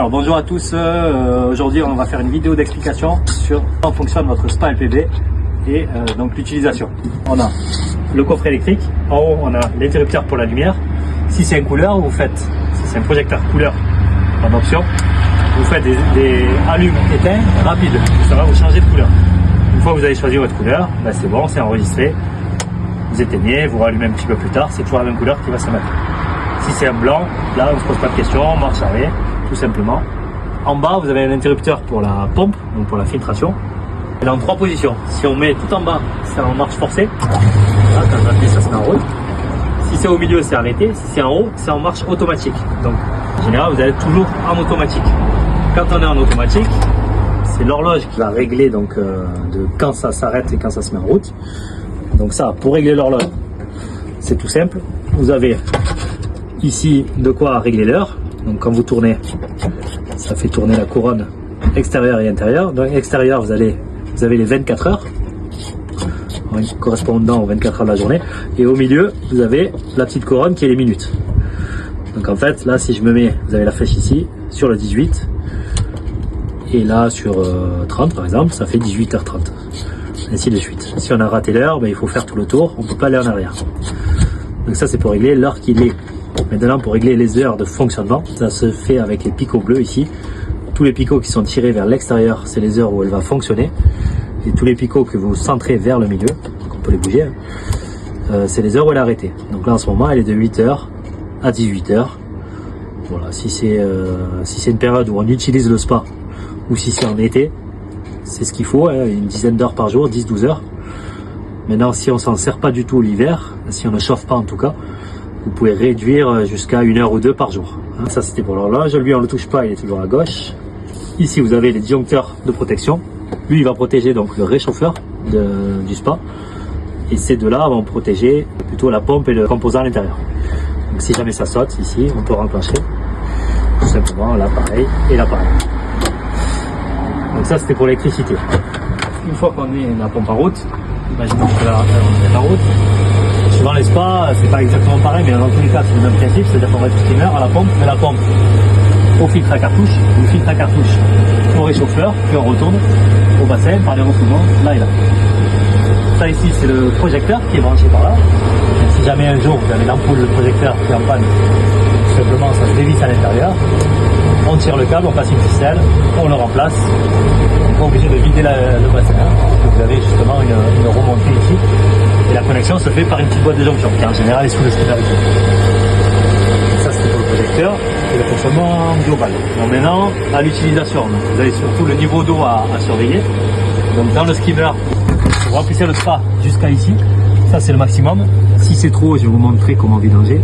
Alors bonjour à tous, aujourd'hui on va faire une vidéo d'explication sur comment fonctionne votre spa LPB et donc l'utilisation. On a le coffret électrique, en haut on a l'interrupteur pour la lumière. Si c'est un couleur, vous faites, si c'est un projecteur couleur en option, vous faites des allumes éteints rapides, ça va vous changer de couleur. Une fois que vous avez choisi votre couleur, ben c'est bon, c'est enregistré. Vous éteignez, vous rallumez un petit peu plus tard, c'est toujours la même couleur qui va se mettre. Si c'est un blanc, là on ne se pose pas de questions, marche arrêt, tout simplement. En bas, vous avez un interrupteur pour la pompe, donc pour la filtration. Elle est en 3 positions. Si on met tout en bas, c'est en marche forcée. Là, quand j'appuie, ça se met en route. Si c'est au milieu, c'est arrêté. Si c'est en haut, c'est en marche automatique. Donc, en général, vous allez toujours en automatique. Quand on est en automatique, c'est l'horloge qui va régler donc, de quand ça s'arrête et quand ça se met en route. Donc ça, pour régler l'horloge, c'est tout simple. Vous avez ici de quoi régler l'heure. Donc quand vous tournez, ça fait tourner la couronne extérieure et intérieure. Dans l'extérieur, vous avez les 24 heures correspondant aux 24 heures de la journée. Et au milieu, vous avez la petite couronne qui est les minutes. Donc en fait, là, si je me mets, vous avez la flèche ici, sur le 18. Et là, sur 30 par exemple, ça fait 18h30. Ainsi de suite. Si on a raté l'heure, ben, il faut faire tout le tour, on ne peut pas aller en arrière. Donc ça, c'est pour régler l'heure qu'il est. Maintenant, pour régler les heures de fonctionnement, ça se fait avec les picots bleus ici. Tous les picots qui sont tirés vers l'extérieur, c'est les heures où elle va fonctionner. Et tous les picots que vous centrez vers le milieu, donc on peut les bouger, c'est les heures où elle est arrêtée. Donc là, en ce moment, elle est de 8h à 18h. Voilà, si c'est une période où on utilise le spa, ou si c'est en été, c'est ce qu'il faut, hein, une dizaine d'heures par jour, 10-12 heures. Maintenant, si on s'en sert pas du tout l'hiver, si on ne chauffe pas en tout cas, vous pouvez réduire jusqu'à 1 heure ou 2 par jour. Ça, c'était pour l'horloge. Lui, on ne le touche pas, il est toujours à gauche. Ici, vous avez les disjoncteurs de protection. Lui, il va protéger donc le réchauffeur du spa. Et ces deux-là vont protéger plutôt la pompe et le composant à l'intérieur. Donc, si jamais ça saute, ici, on peut renclencher tout simplement l'appareil et l'appareil. Donc ça, c'était pour l'électricité. Une fois qu'on met la pompe en route, imaginons que là, on est en route. Souvent les spas, c'est pas exactement pareil, mais dans tous les cas, c'est le même principe, c'est-à-dire qu'on va être steamer à la pompe, mais la pompe au filtre à cartouche, le filtre à cartouche au réchauffeur, puis on retourne au bassin par les refoulements, là et là. Ça ici, c'est le projecteur qui est branché par là. Si jamais un jour vous avez l'ampoule, le projecteur qui est en panne, tout simplement ça se dévisse à l'intérieur. On tire le câble, on passe une ficelle, on le remplace. On n'est pas obligé de vider le bassin, parce que vous avez justement une remontée ici. Et la connexion se fait par une petite boîte de jonction qui en général est sous le steamer. Ça c'était pour le projecteur et le fonctionnement global. Donc maintenant à l'utilisation, vous avez surtout le niveau d'eau à surveiller. Donc dans le skimmer, vous remplissez le spa jusqu'à ici. Ça c'est le maximum. Si c'est trop haut, je vais vous montrer comment vidanger.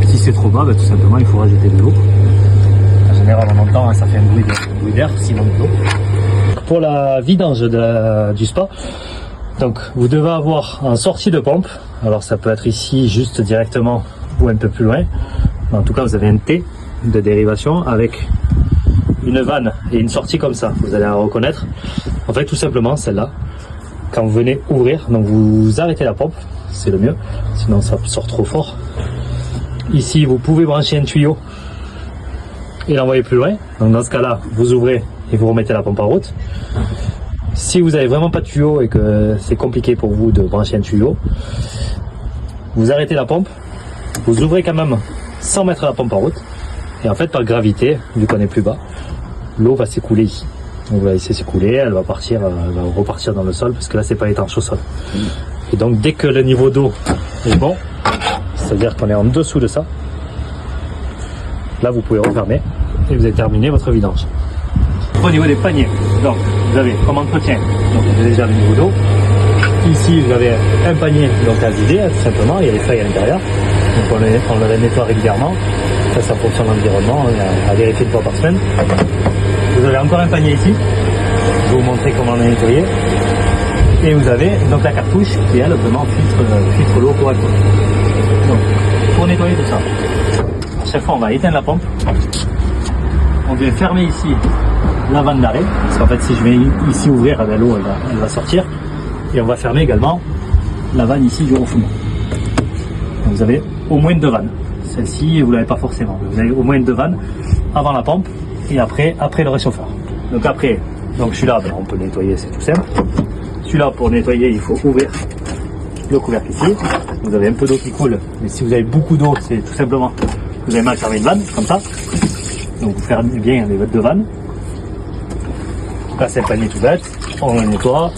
Si c'est trop bas, ben, tout simplement il faut rajouter de l'eau. En général on entend, ça fait un bruit d'air, sinon de l'eau. Pour la vidange du spa, donc vous devez avoir en sortie de pompe, alors ça peut être ici juste directement ou un peu plus loin, mais en tout cas vous avez un T de dérivation avec une vanne et une sortie comme ça, vous allez la reconnaître. En fait tout simplement celle-là, quand vous venez ouvrir, donc vous arrêtez la pompe, c'est le mieux, sinon ça sort trop fort. Ici vous pouvez brancher un tuyau et l'envoyer plus loin, donc dans ce cas là vous ouvrez et vous remettez la pompe en route. Si vous n'avez vraiment pas de tuyau et que c'est compliqué pour vous de brancher un tuyau, vous arrêtez la pompe, vous ouvrez quand même sans mettre la pompe en route, et en fait par gravité, vu qu'on est plus bas, l'eau va s'écouler ici. On va laisser s'écouler, elle va repartir dans le sol, parce que là c'est pas étanche au sol. Et donc dès que le niveau d'eau est bon, c'est-à-dire qu'on est en dessous de ça, là vous pouvez refermer et vous avez terminé votre vidange. Au niveau des paniers, donc vous avez comme entretien, donc vous avez déjà le niveau d'eau. Ici vous avez un panier donc à vider tout simplement, il y a les feuilles à l'intérieur, donc on le nettoie régulièrement, ça c'est en fonction de l'environnement, à vérifier 1 fois par semaine. Vous avez encore un panier ici, je vais vous montrer comment on a nettoyé. Et vous avez donc la cartouche qui elle vraiment filtre l'eau correctement. Donc pour nettoyer tout ça, à chaque fois on va éteindre la pompe, on vient fermer ici la vanne d'arrêt, parce qu'en fait si je vais ici ouvrir, l'eau elle va sortir, et on va fermer également la vanne ici du refoulement. Donc vous avez au moins 2 vannes. Celle-ci vous ne l'avez pas forcément, vous avez au moins 2 vannes avant la pompe et après le réchauffeur. Donc après, celui-là, ben, on peut le nettoyer, c'est tout simple. Celui-là, pour nettoyer, il faut ouvrir le couvercle ici. Vous avez un peu d'eau qui coule, mais si vous avez beaucoup d'eau, c'est tout simplement vous avez mal fermé une vanne, comme ça. Donc vous fermez bien les deux vannes. Là, c'est un panier tout bête, on le nettoie.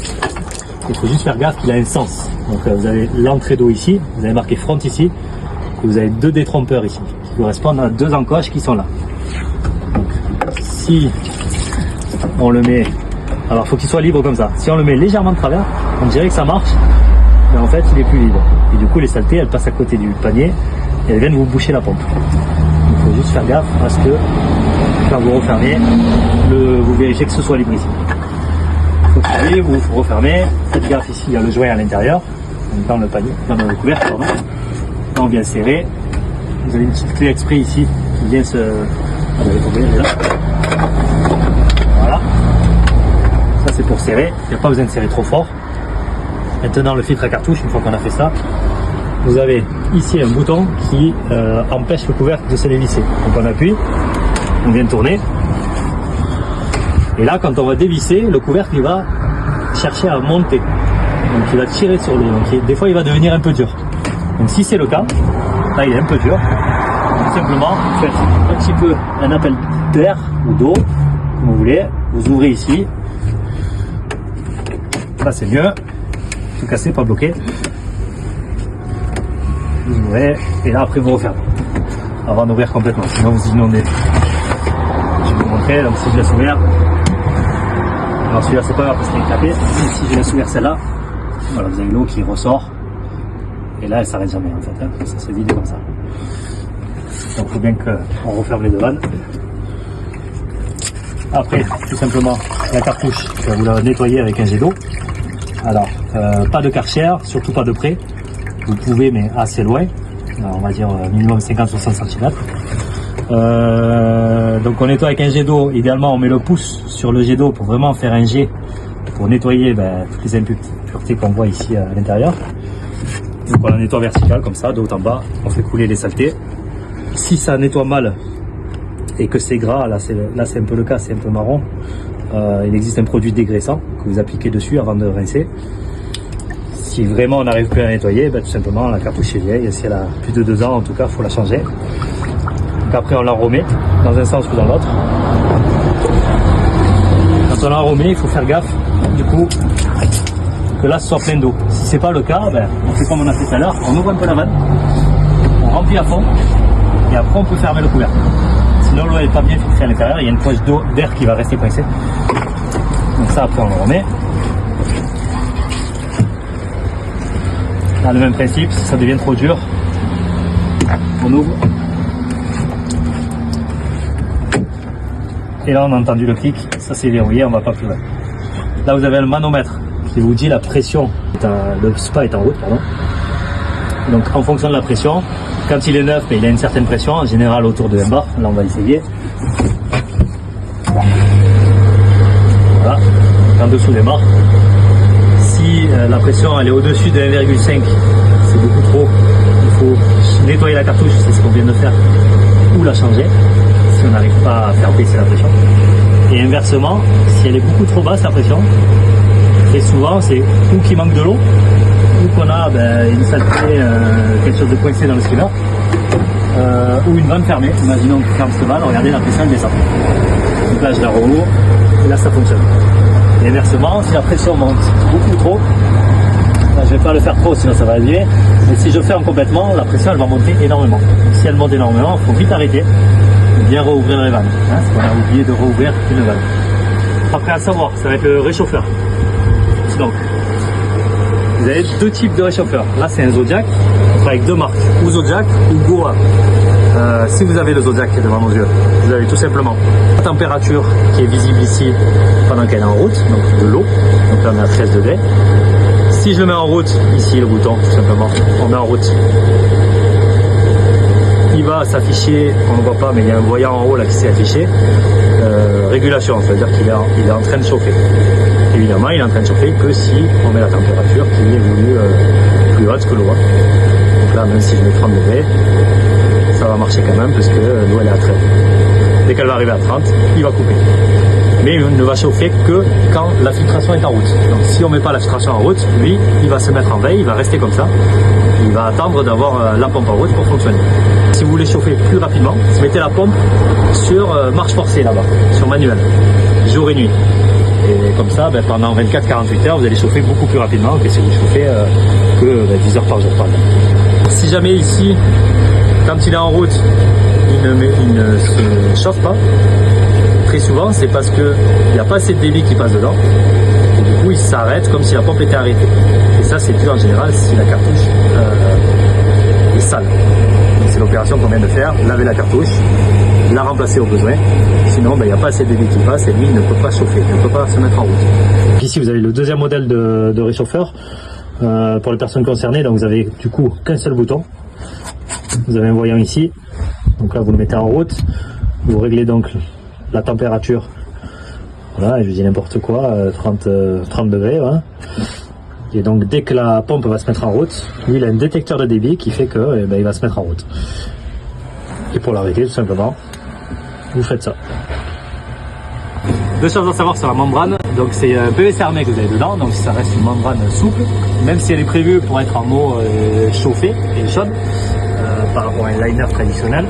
Il faut juste faire gaffe qu'il a un sens. Donc vous avez l'entrée d'eau ici, vous avez marqué front ici, et vous avez 2 détrompeurs ici, qui correspondent à 2 encoches qui sont là. Donc, si on le met, alors il faut qu'il soit libre comme ça. Si on le met légèrement de travers, on dirait que ça marche, mais en fait il est plus libre. Et du coup les saletés elles passent à côté du panier et elles viennent vous boucher la pompe. Il faut juste faire gaffe à ce que quand vous refermez, vous vérifiez que ce soit libre ici. Vous refermez, faites gaffe ici, il y a le joint à l'intérieur, dans le panier, dans le couvercle, pardon. Là on vient serrer, vous avez une petite clé exprès ici qui vient se... Vous allez tomber, elle est là. Voilà. Ça c'est pour serrer, il n'y a pas besoin de serrer trop fort. Maintenant le filtre à cartouche, une fois qu'on a fait ça, vous avez ici un bouton qui empêche le couvercle de se dévisser. Donc on appuie, on vient tourner. Et là, quand on va dévisser, le couvercle il va chercher à monter. Donc il va tirer sur l'eau. Donc des fois il va devenir un peu dur. Donc si c'est le cas, là il est un peu dur. Tout simplement, vous faites un petit peu un appel d'air ou d'eau, comme vous voulez. Vous ouvrez ici. Là c'est mieux. Tout cassé, pas bloqué. Vous ouvrez et là après vous refermez. Avant d'ouvrir complètement, sinon vous inondez. Je vais vous montrer. Donc si je laisse ouvert. Alors celui-là c'est pas grave parce qu'il est capé. Si je laisse ouvert celle-là, voilà, vous avez l'eau qui ressort. Et là elle s'arrête jamais en fait. Hein. Ça se vide comme ça. Donc il faut bien qu'on referme les 2 vannes. Après, tout simplement, la cartouche, vous la nettoyez avec un jet d'eau. Alors, pas de Karcher, surtout pas de près. Vous pouvez, mais assez loin. Alors, on va dire minimum 50-60 cm. Donc on nettoie avec un jet d'eau. Idéalement, on met le pouce sur le jet d'eau pour vraiment faire un jet pour nettoyer toutes les impuretés qu'on voit ici à l'intérieur. Donc on la nettoie vertical comme ça, de haut en bas. On fait couler les saletés. Si ça nettoie mal et que c'est gras, là c'est un peu le cas, c'est un peu marron. Il existe un produit dégraissant que vous appliquez dessus avant de rincer. Si vraiment on n'arrive plus à nettoyer, tout simplement la cartouche est vieille. Si elle a plus de 2 ans, en tout cas, il faut la changer. Donc après on la remet dans un sens ou dans l'autre. Quand on la remet, il faut faire gaffe du coup que là ce soit plein d'eau. Si c'est pas le cas, on fait comme on a fait tout à l'heure, on ouvre un peu la vanne, on remplit à fond et après on peut fermer le couvercle. Sinon l'eau n'est pas bien filtrée à l'intérieur, il y a une poche d'eau d'air qui va rester coincée. Donc ça après on le remet. Là le même principe, si ça devient trop dur, on ouvre. Et là on a entendu le clic, ça c'est verrouillé, on va pas plus loin. Là vous avez le manomètre qui vous dit la pression, le spa est en route, pardon. Donc en fonction de la pression, quand il est neuf, il a une certaine pression, en général autour de 1 bar. Là on va essayer. Voilà, en dessous des bars. Si la pression elle est au-dessus de 1,5, c'est beaucoup trop. Il faut nettoyer la cartouche, c'est ce qu'on vient de faire, ou la changer, si on n'arrive pas à faire baisser la pression. Et inversement, si elle est beaucoup trop basse la pression, très souvent c'est ou qu'il manque de l'eau, ou qu'on a une saleté, quelque chose de coincé dans le skimmer, ou une vanne fermée. Imaginons qu'on ferme cette vanne, regardez la pression elle descend. Donc là je la rouvre, et là ça fonctionne. Et inversement, si la pression monte beaucoup trop, là, je ne vais pas le faire trop sinon ça va allumer, mais si je ferme complètement, la pression elle va monter énormément. Donc si elle monte énormément, il faut vite arrêter et bien rouvrir les vannes. Parce qu'on a oublié de rouvrir une vanne. Après à savoir, ça va être le réchauffeur. Donc, vous avez 2 types de réchauffeurs. Là, c'est un Zodiac, avec 2 marques, ou Zodiac ou Goa. Si vous avez le Zodiac qui est devant nos yeux, vous avez tout simplement la température qui est visible ici pendant qu'elle est en route, donc de l'eau. Donc là, on est à 13 degrés. Si je le mets en route, ici le bouton, tout simplement, on met en route. Il va s'afficher, on ne voit pas, mais il y a un voyant en haut là qui s'est affiché. Régulation, c'est-à-dire qu'il est en train de chauffer. Évidemment, il est en train de chauffer que si on met la température qui évolue plus haute que l'eau. Donc là, même si je mets 30 degrés, ça va marcher quand même parce que l'eau elle est à 13. Dès qu'elle va arriver à 30, il va couper. Mais il ne va chauffer que quand la filtration est en route. Donc si on ne met pas la filtration en route, lui, il va se mettre en veille, il va rester comme ça. Il va attendre d'avoir la pompe en route pour fonctionner. Si vous voulez chauffer plus rapidement, mettez la pompe sur marche forcée là-bas, sur manuel, jour et nuit. Et comme ça, pendant 24-48 heures, vous allez chauffer beaucoup plus rapidement que si vous chauffez que 10 heures par jour par exemple. Si jamais ici, quand il est en route, il ne se chauffe pas, très souvent c'est parce qu'il n'y a pas assez de débit qui passe dedans. Et du coup il s'arrête comme si la pompe était arrêtée. Et ça c'est dû en général si la cartouche est sale. Donc c'est l'opération qu'on vient de faire, laver la cartouche, la remplacer au besoin. Sinon il n'y a pas assez de débit qui passe et lui il ne peut pas chauffer, il ne peut pas se mettre en route. Donc ici vous avez le deuxième modèle de réchauffeur pour les personnes concernées. Donc vous avez du coup qu'un seul bouton. Vous avez un voyant ici. Donc là vous le mettez en route. Vous réglez donc la température. Voilà, je dis n'importe quoi, 30 degrés. Ouais. Et donc dès que la pompe va se mettre en route, lui il a un détecteur de débit qui fait que il va se mettre en route. Et pour l'arrêter tout simplement, vous faites ça. Deux choses à savoir sur la membrane, donc c'est un PVC armé que vous avez dedans, donc ça reste une membrane souple, même si elle est prévue pour être en eau chauffée et chaude, par rapport à un liner traditionnel.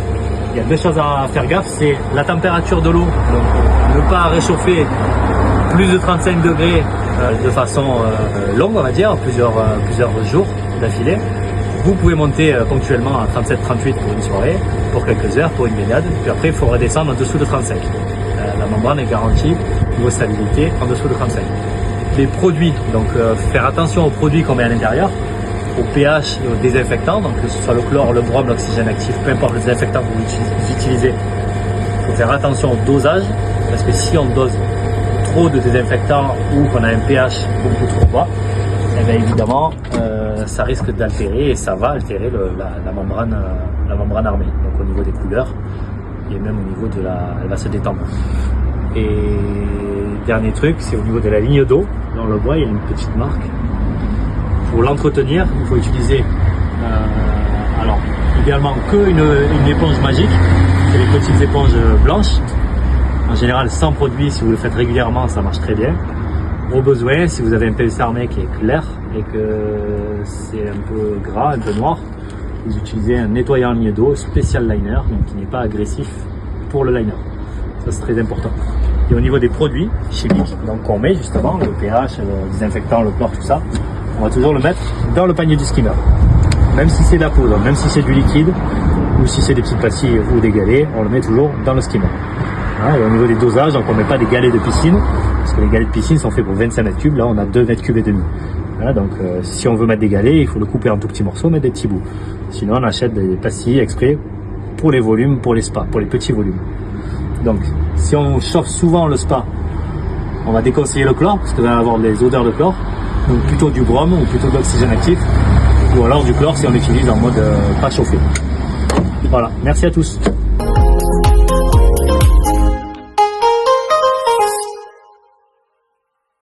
Il y a deux choses à faire gaffe, c'est la température de l'eau, donc ne pas réchauffer plus de 35 degrés de façon longue, on va dire, plusieurs jours d'affilée. Vous pouvez monter ponctuellement à 37-38 pour une soirée, pour quelques heures, pour une baignade, puis après il faut redescendre en dessous de 35. La membrane est garantie, niveau stabilité, en dessous de 35. Les produits, donc faire attention aux produits qu'on met à l'intérieur, au pH et aux désinfectants, donc que ce soit le chlore, le brome, l'oxygène actif, peu importe le désinfectant que vous utilisez, il faut faire attention au dosage, parce que si on dose trop de désinfectants ou qu'on a un pH beaucoup trop bas, eh bien évidemment ça risque d'altérer et ça va altérer la membrane armée, donc au niveau des couleurs et même au niveau de elle va se détendre. Et dernier truc, c'est au niveau de la ligne d'eau. Dans le bois, il y a une petite marque. Pour l'entretenir, il faut utiliser alors idéalement une éponge magique, c'est les petites éponges blanches. En général, sans produit, si vous le faites régulièrement, ça marche très bien. Au besoin, si vous avez un PVC armé qui est clair et que c'est un peu gras, un peu noir, vous utilisez un nettoyant ligne d'eau spécial liner, donc qui n'est pas agressif pour le liner. Ça c'est très important. Et au niveau des produits chimiques, donc qu'on met justement, le pH, le désinfectant, le chlore, tout ça, on va toujours le mettre dans le panier du skimmer. Même si c'est de la poudre, même si c'est du liquide, ou si c'est des petites pastilles ou des galets, on le met toujours dans le skimmer. Et au niveau des dosages, donc on ne met pas des galets de piscine, parce que les galets de piscine sont faits pour 25 mètres cubes, là on a 2 mètres cubes et demi. Voilà, donc si on veut mettre des galets, il faut le couper en tout petits morceaux, mettre des petits bouts. Sinon on achète des pastilles exprès pour les volumes, pour les spas, pour les petits volumes. Donc si on chauffe souvent le spa, on va déconseiller le chlore, parce que va avoir des odeurs de chlore, donc plutôt du brome ou plutôt de l'oxygène actif, ou alors du chlore si on l'utilise en mode pas chauffé. Voilà, merci à tous.